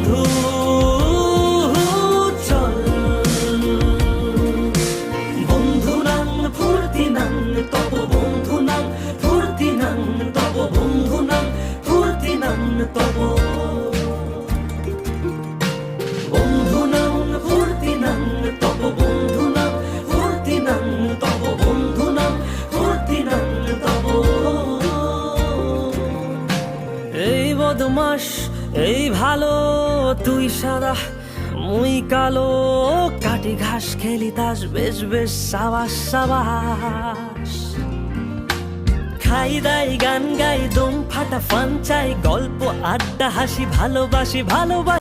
বন্ধু চল বন্ধু নাং ফুর্তি নাং তব বন্ধু নাং ফুর্তি নাং তব বন্ধু নাং ফুর্তি নাং তব বন্ধু নাং ফুর্তি নাং তব বন্ধু নাং ফুর্তি নাং তব বন্ধু নাং ফুর্তি নাং তব। এই বদমাস এই ভালো তুই সাদা মুই কালো কাটি ঘাস খেলি তাস বেশ বেশ সাবাস সাবাস খাই দাই গান গাই দম ফাটা ফান চাই গল্প আড্ডা হাসি ভালোবাসি ভালোবাসি